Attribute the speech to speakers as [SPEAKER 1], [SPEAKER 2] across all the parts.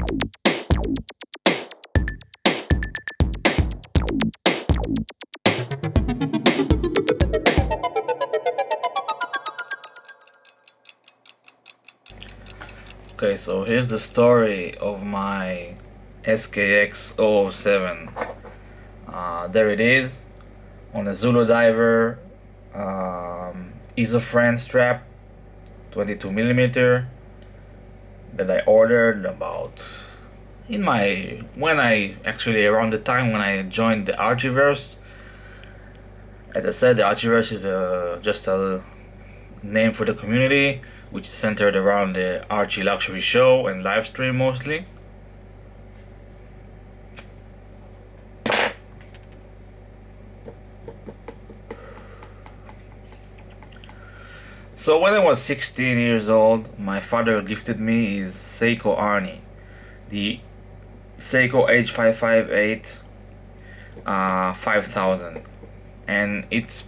[SPEAKER 1] Okay, so here's the story of my SKX007. There it is on a Zulu diver, Isofriend strap, 22mm, that I ordered about when I actually around the time when I joined the Archiverse. As I said, the Archiverse is just a name for the community, which is centered around the Archie Luxury show and live stream mostly. So when I was 16 years old, my father gifted me his Seiko Arnie, the Seiko H558 5000, and it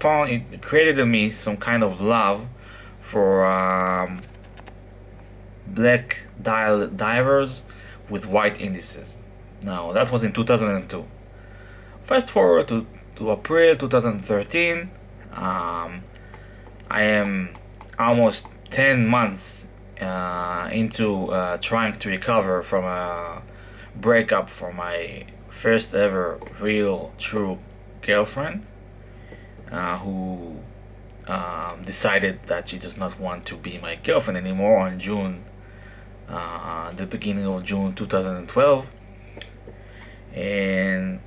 [SPEAKER 1] created in me some kind of love for black dial divers with white indices. Now that was in 2002. Fast forward to April 2013. I am almost 10 months into trying to recover from a breakup from my first ever real true girlfriend, who decided that she does not want to be my girlfriend anymore on the beginning of June 2012. And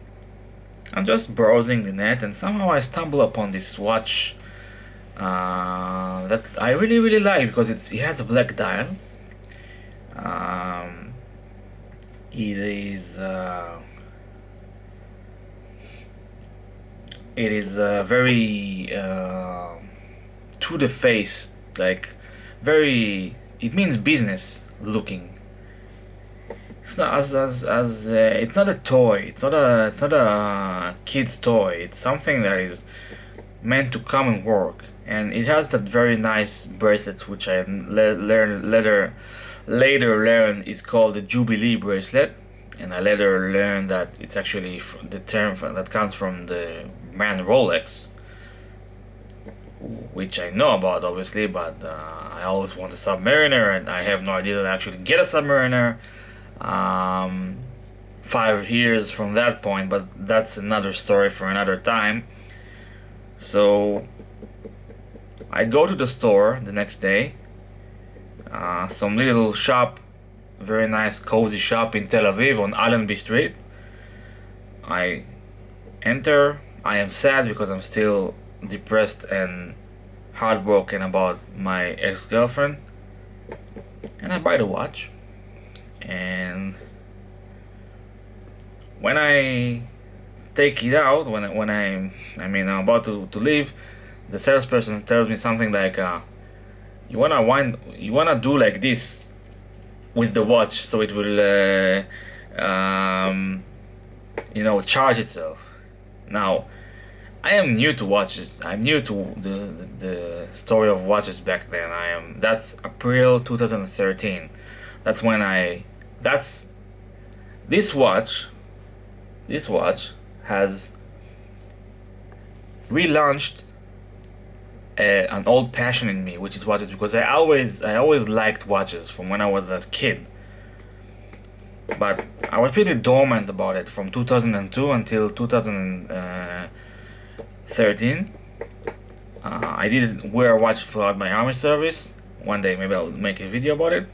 [SPEAKER 1] I'm just browsing the net, and somehow I stumble upon this watch that I really like, because it has a black dial. It is very to the face, like very. It means business looking. It's not it's not a toy. It's not a kid's toy. It's something that is meant to come and work. And it has that very nice bracelet, which I later learned is called the Jubilee bracelet. And I later learned that it's actually the term that comes from the brand Rolex, which I know about obviously, but I always want a Submariner, and I have no idea that I actually get a Submariner 5 years from that point, but that's another story for another time. So I go to the store the next day, some little shop, very nice cozy shop in Tel Aviv on Allenby Street. I enter. I am sad because I'm still depressed and heartbroken about my ex-girlfriend, and I buy the watch. And when I take it out, when I'm about to leave, the salesperson tells me something like, you wanna do like this with the watch, so it will charge itself. Now, I am new to watches. I'm new to the story of watches back then. That's April 2013. That's when this watch has relaunched an old passion in me, which is watches, because I always liked watches from when I was a kid. But I was pretty dormant about it from 2002 until 2013. I didn't wear a watch throughout my army service. One day maybe I'll make a video about it.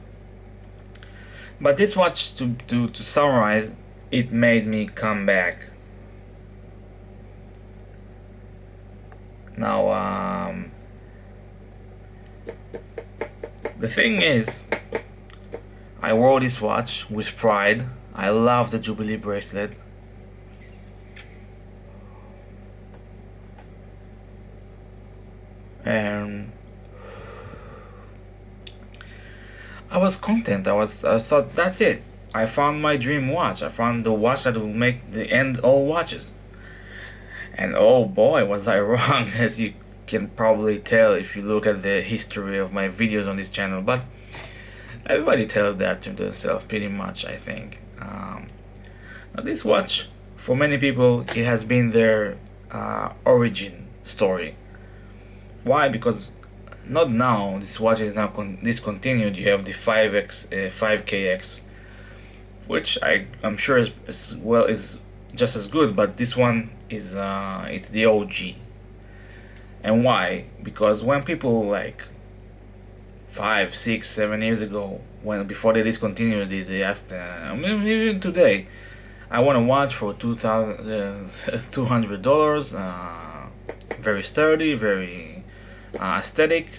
[SPEAKER 1] But this watch, to summarize, it made me come back. Now, the thing is, I wore this watch with pride. I love the Jubilee bracelet. And I was content. I thought, that's it. I found my dream watch. I found the watch that will make the end all watches. And oh boy, was I wrong, as you can probably tell if you look at the history of my videos on this channel. But Everybody tells that to themselves pretty much, I think. Now this watch, for many people, it has been their origin story. Why? Because not now. This watch is now discontinued. You have the 5KX, which I'm sure is just as good, but this one is it's the OG. And why? Because when people like 5, 6, 7 years ago, when before they discontinued this, they asked, even today, I want to watch for $200, very sturdy, very aesthetic.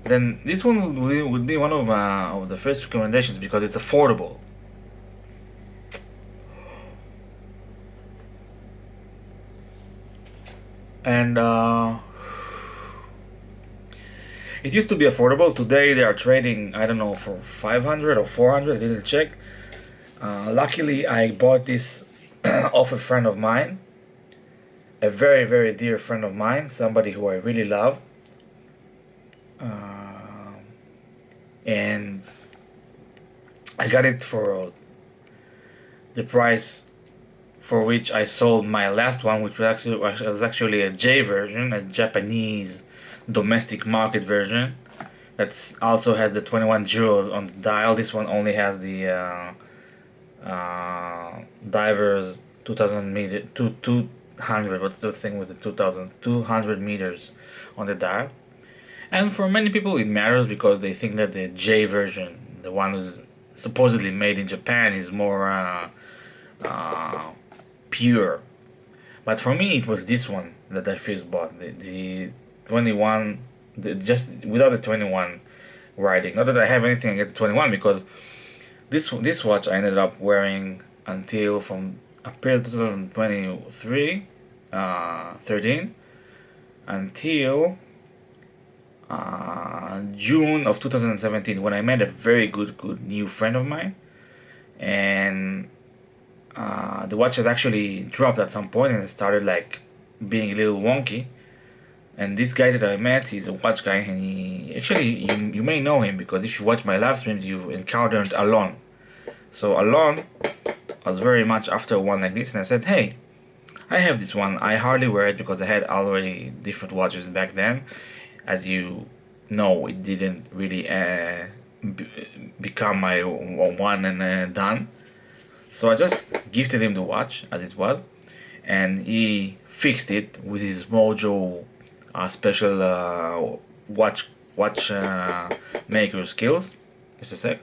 [SPEAKER 1] Then this one would be one of the first recommendations because it's affordable. And it used to be affordable. Today they are trading, I don't know, for 500 or 400. I didn't check. Luckily, I bought this off a friend of mine, a very, very dear friend of mine, somebody who I really love. And I got it for the price for which I sold my last one, which was actually a J version, a Japanese domestic market version that also has the 21 jewels on the dial. This one only has the divers 2000 meter 200. What's the thing with the 2200 meters on the dial? And for many people it matters because they think that the J version, the one who's supposedly made in Japan, is more pure. But for me it was this one that I first bought, the 21, just without the 21 writing. Not that I have anything against the 21, because this watch I ended up wearing until from April 2023, 13, until June of 2017, when I met a very good new friend of mine. And the watch had actually dropped at some point and it started like being a little wonky. And this guy that I met, he's a watch guy, and he actually, you may know him because if you watch my live streams, you encountered Alon. So Alon was very much after one like this, and I said, hey, I have this one. I hardly wear it because I had already different watches back then. As you know, it didn't really become my one and done. So I just gifted him the watch as it was, and he fixed it with his Mojo special watch maker skills. Just a sec.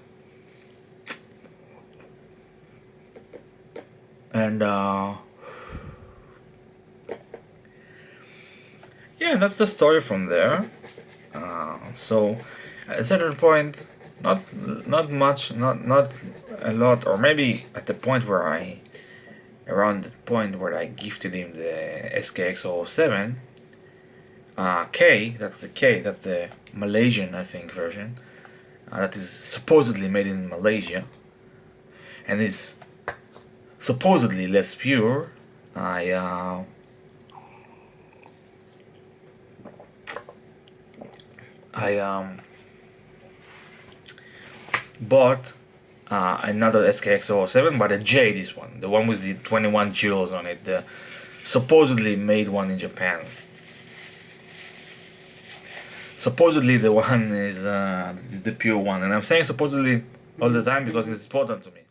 [SPEAKER 1] And yeah, that's the story from there. So at a certain point, not much, not a lot, or maybe at the point where around the point where I gifted him the SKX007 K, that's the Malaysian, I think, version, that is supposedly made in Malaysia and is supposedly less pure. I bought another SKX007, but a J, this one, the one with the 21 jewels on it, the supposedly made one in Japan. Supposedly the one is the pure one, and I'm saying supposedly all the time because it's important to me.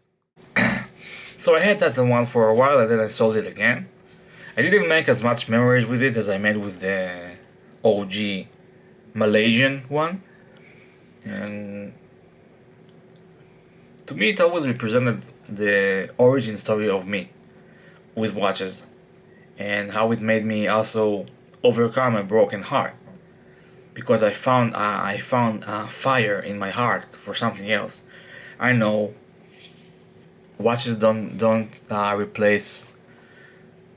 [SPEAKER 1] So I had that one for a while, and then I sold it again. I didn't make as much memories with it as I made with the OG Malaysian one, and to me it always represented the origin story of me with watches, and how it made me also overcome a broken heart, because I found fire in my heart for something else. I know watches don't replace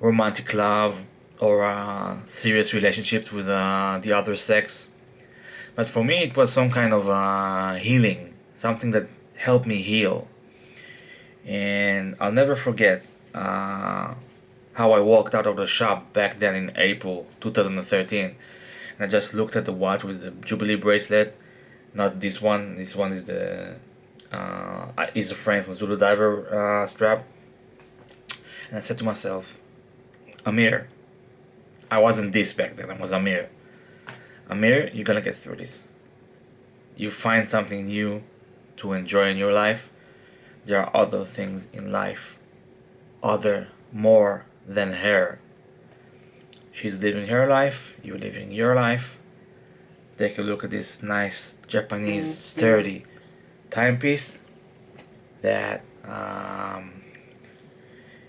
[SPEAKER 1] romantic love or serious relationships with the other sex, but for me it was some kind of healing, something that helped me heal. And I'll never forget how I walked out of the shop back then in April 2013, and I just looked at the watch with the Jubilee bracelet. Not this one. This one is the Is a frame from Zulu Diver strap, and I said to myself, Amir, I wasn't this back then. I was Amir. Amir, you're gonna get through this. You find something new to enjoy in your life. There are other things in life, other more than her. She's living her life, you're living your life. Take a look at this nice Japanese sturdy timepiece that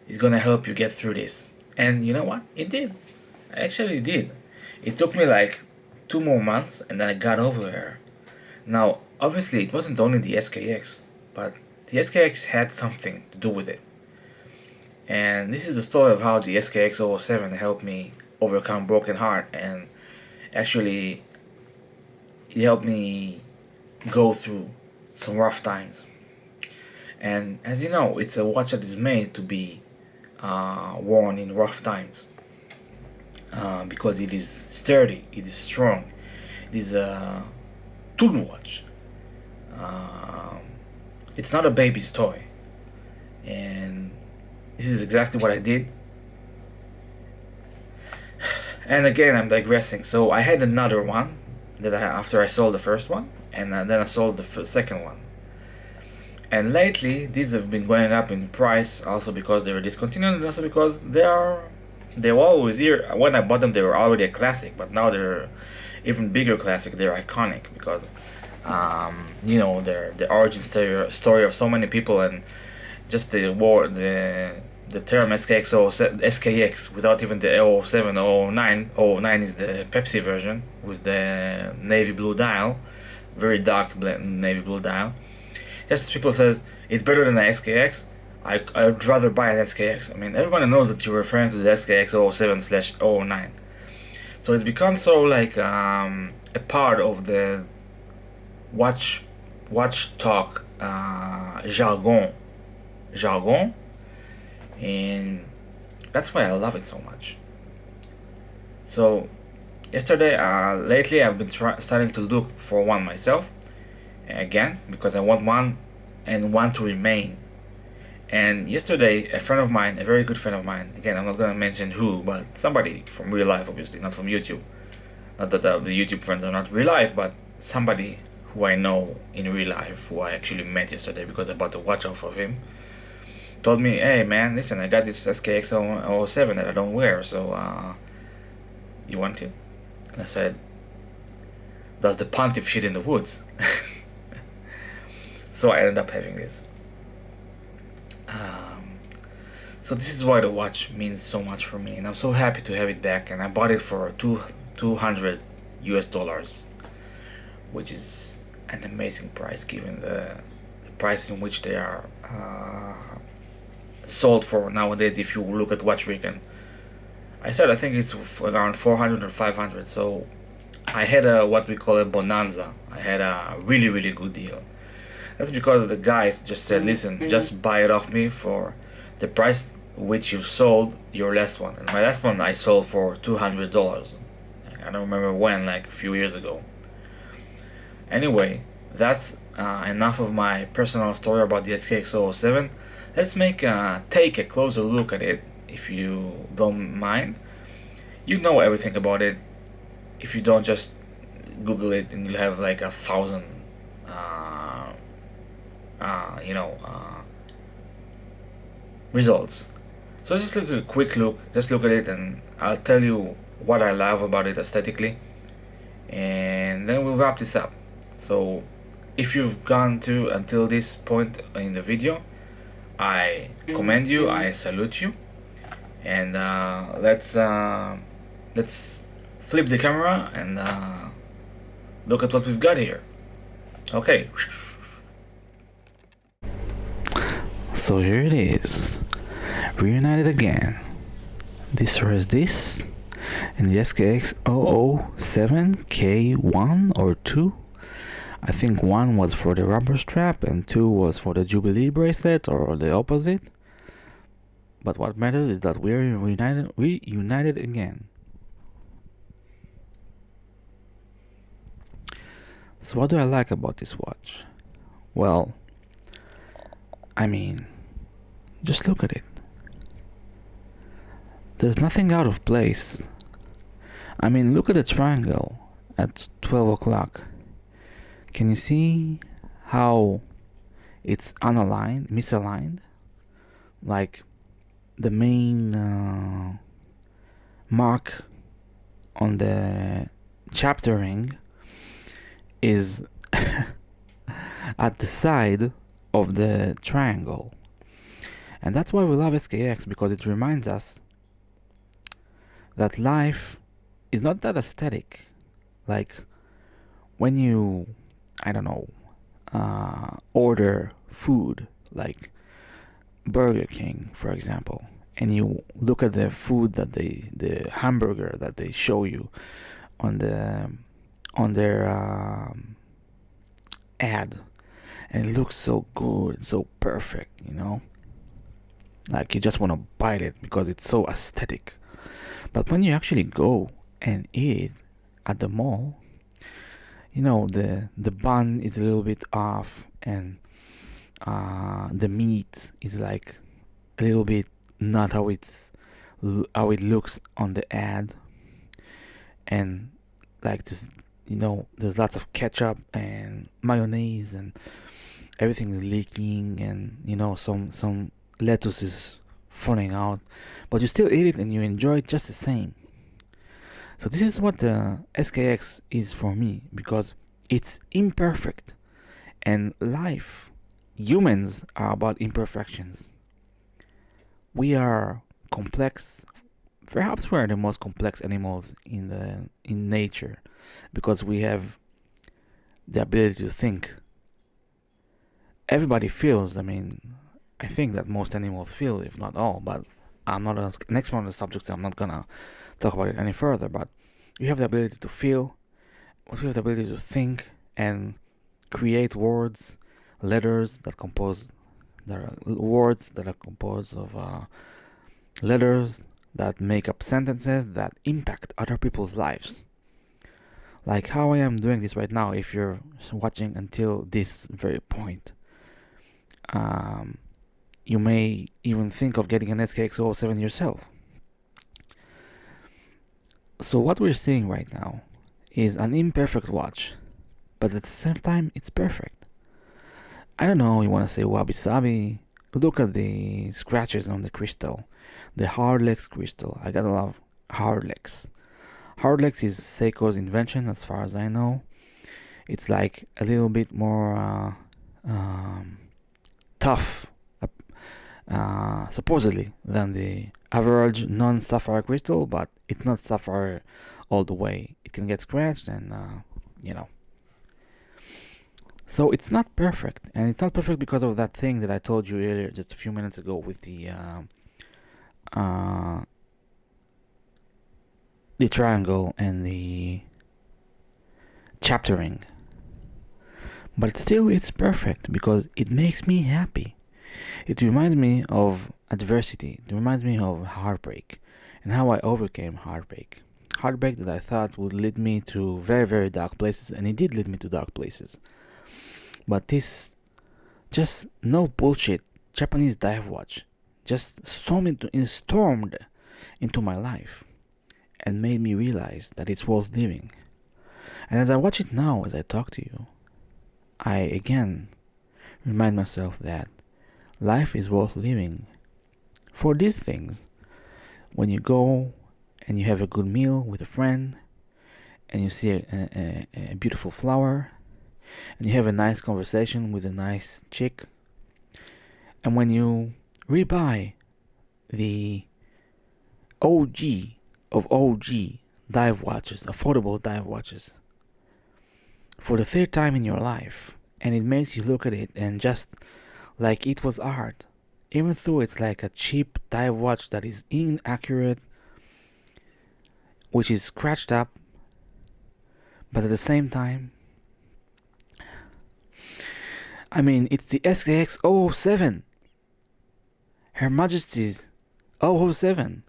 [SPEAKER 1] is gonna help you get through this. And you know what? It did. I actually did. It took me like 2 more months and then I got over her. Now, obviously, it wasn't only the SKX, but the SKX had something to do with it. And this is the story of how the SKX007 helped me overcome broken heart, and actually it helped me go through some rough times. And as you know, it's a watch that is made to be worn in rough times, because it is sturdy, it is strong, it is a tool watch. It's not a baby's toy, and this is exactly what I did. And again, I'm digressing. So I had another one that after I sold the first one, and then I sold the second one. And lately, these have been going up in price, also because they were discontinued, and also because they were always here. When I bought them, they were already a classic, but now they're even bigger classic. They're iconic because you know, they're the origin story of so many people, and just the term SKX without even the 007, 009. 009 is the Pepsi version with the navy blue dial, very dark navy blue dial. Just people says it's better than the SKX. I'd rather buy an SKX. I mean, everyone knows that you're referring to the SKX 007/009. So it's become so like a part of the watch talk jargon, and that's why I love it so much. So lately I've been starting to look for one myself again, because I want one and want to remain. And yesterday, a friend of mine, a very good friend of mine, again, I'm not gonna mention who, but somebody from real life, obviously, not from YouTube. Not that the YouTube friends are not real life, but somebody who I know in real life, who I actually met yesterday because I bought a watch off of him, told me, hey man, listen, I got this SKX007 that I don't wear, so you want it? And I said, does the pontiff shit in the woods? So I ended up having this. So this is why the watch means so much for me, and I'm so happy to have it back. And I bought it for $200 US, which is an amazing price given the price in which they are sold for nowadays. If you look at Watch Weekend, I think it's around 400 or 500. So I had what we call a bonanza. I had a really good deal. That's because the guys just said, listen, just buy it off me for the price which you sold your last one. And my last one I sold for $200. I don't remember when, like a few years ago. Anyway, that's enough of my personal story about the SKX007. Let's take a closer look at it, if you don't mind. You know everything about it. If you don't, just Google it and you'll have like 1,000 results. So just look a quick look, just look at it, and I'll tell you what I love about it aesthetically, and then we'll wrap this up. So if you've gone to until this point in the video, I commend you, I salute you, and let's flip the camera and look at what we've got here. Okay. So here it is, reunited again. This was this, and the SKX007K1 or 2. I think 1 was for the rubber strap and 2 was for the Jubilee bracelet, or the opposite. But what matters is that we're reunited again. So what do I like about this watch? Well,
[SPEAKER 2] I mean, just look at it. There's nothing out of place. I mean, look at the triangle at 12 o'clock. Can you see how it's unaligned, misaligned? Like the main mark on the chapter ring is at the side of the triangle. And that's why we love SKX, because it reminds us that life is not that aesthetic. Like when you, I don't know, order food like Burger King, for example, and you look at the food that the hamburger that they show you on their ad, and it looks so good, so perfect, like you just want to bite it because it's so aesthetic. But when you actually go and eat it at the mall, the bun is a little bit off, and the meat is like a little bit not how it looks on the ad, and like this, there's lots of ketchup and mayonnaise, and everything is leaking, and some lettuce is falling out, but you still eat it and you enjoy it just the same. So this is what the SKX is for me, because it's imperfect, and life, humans are about imperfections. We are complex. Perhaps we are the most complex animals in nature, because we have the ability to think. Everybody feels. I mean, I think that most animals feel, if not all. But I'm not an expert on the subject, so I'm not gonna talk about it any further. But we have the ability to feel. We have the ability to think and create words, letters that compose. There are words that are composed of letters that make up sentences that impact other people's lives. Like how I am doing this right now, if you're watching until this very point. Um, you may even think of getting an SKX007 yourself. So what we're seeing right now is an imperfect watch, but at the same time it's perfect. I don't know, you want to say wabi sabi? Look at the scratches on the crystal, the Hardlex crystal. I gotta love Hardlex. Hardlex is Seiko's invention, as far as I know. It's like a little bit more tough, supposedly, than the average non-sapphire crystal, but it's not sapphire all the way. It can get scratched, and you know. So it's not perfect, and it's not perfect because of that thing that I told you earlier, just a few minutes ago, with uh, the triangle and the chaptering. But still, it's perfect because it makes me happy. It reminds me of adversity. It reminds me of heartbreak and how I overcame heartbreak. Heartbreak that I thought would lead me to very, very dark places, and it did lead me to dark places. But this just no bullshit Japanese dive watch just stormed into my life and made me realize that it's worth living. And as I watch it now, as I talk to you, I again remind myself that life is worth living for these things. When you go and you have a good meal with a friend, and you see a beautiful flower, and you have a nice conversation with a nice chick, and when you rebuy the OG of OG dive watches, affordable dive watches, for the third time in your life, and it makes you look at it and just like it was art, even though it's like a cheap dive watch that is inaccurate, which is scratched up, but at the same time, I mean, it's the SKX007, Her Majesty's 007,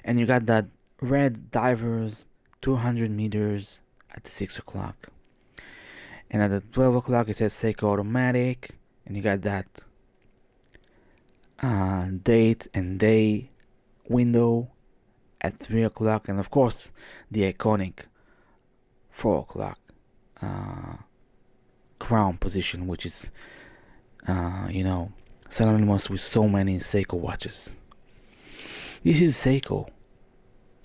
[SPEAKER 2] and you got that red divers 200 meters at 6 o'clock, and at the 12 o'clock it says Seiko Automatic, and you got that date and day window at 3 o'clock, and of course the iconic 4 o'clock crown position, which is synonymous with so many Seiko watches. This is Seiko.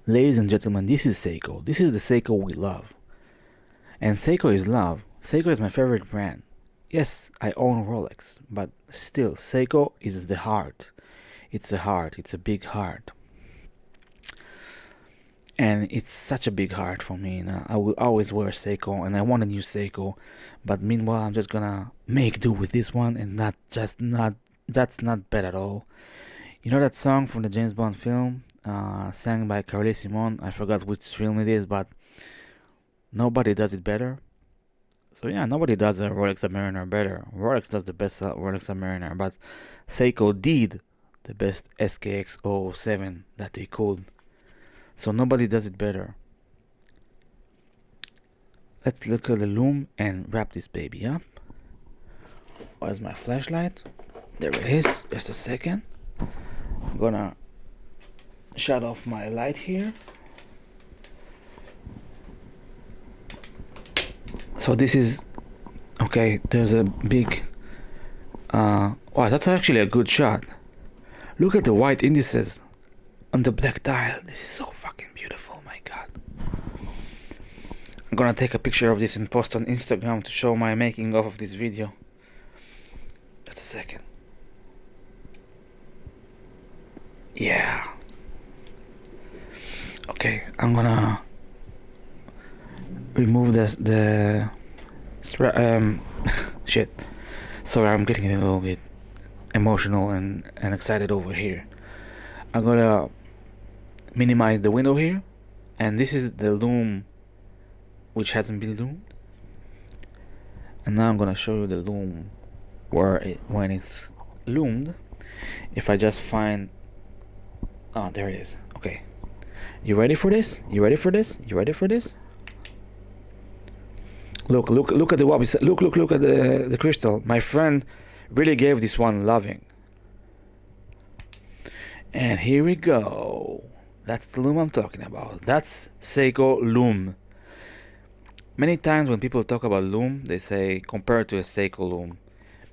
[SPEAKER 2] Ladies and gentlemen, this is Seiko. This is the Seiko we love. And Seiko is love. Seiko is my favorite brand. Yes, I own Rolex, but still, Seiko is the heart. It's a heart. It's a big heart. And it's such a big heart for me. I will always wear Seiko, and I want a new Seiko. But meanwhile, I'm just gonna make do with this one, and that's not bad at all. You know that song from the James Bond film, sang by Carly Simon? I forgot which film it is, but nobody does it better. So yeah, nobody does a Rolex Submariner better. Rolex does the best Rolex Submariner, but Seiko did the best SKX007 that they could. So nobody does it better. Let's look at the loom and wrap this baby up. Where's my flashlight? There it is. Just a second. I'm gonna shut off my light here. So this is okay. There's a big wow, that's actually a good shot. Look at the white indices on the black dial. This is so fucking beautiful. My god. I'm gonna take a picture of this and post on Instagram to show my making of this video. Just a second. Yeah. Okay, I'm gonna remove the shit. Sorry, I'm getting a little bit emotional and excited over here. I'm gonna minimize the window here, and this is the loom which hasn't been loomed. And now I'm gonna show you the loom when it's loomed. If I just find, oh, there it is. Okay, you ready for this? You ready for this? You ready for this? Look at the wabi. Look at the crystal. My friend really gave this one loving. And here we go. That's the loom I'm talking about. That's Seiko loom. Many times when people talk about loom, they say compare it to a Seiko loom,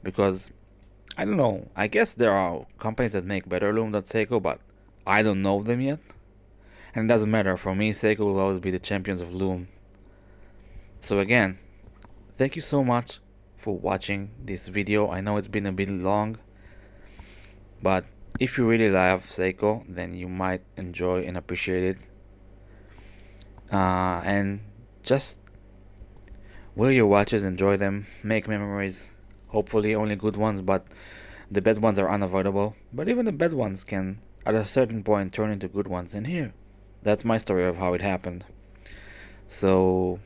[SPEAKER 2] because I don't know. I guess there are companies that make better loom than Seiko, but I don't know them yet. And it doesn't matter. For me, Seiko will always be the champions of loom. So again, thank you so much for watching this video. I know it's been a bit long, but if you really love Seiko, then you might enjoy and appreciate it. And just wear your watches, enjoy them, make memories. Hopefully only good ones, but the bad ones are unavoidable. But even the bad ones can, at a certain point, turn into good ones. And here, that's my story of how it happened. So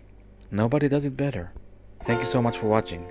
[SPEAKER 2] nobody does it better. Thank you so much for watching.